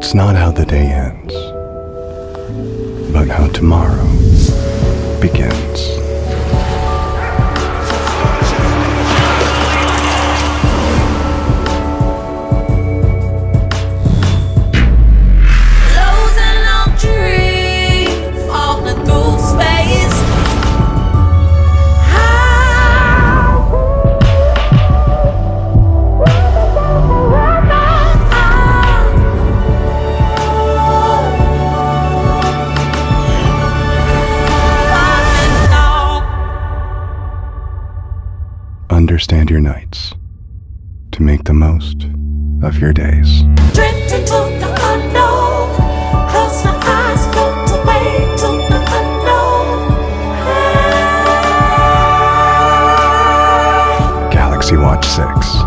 It's not how the day ends, but how tomorrow begins. Understand your nights to make the most of your days. Drifting to the unknown, close my eyes, float away to the unknown. Galaxy Watch 6.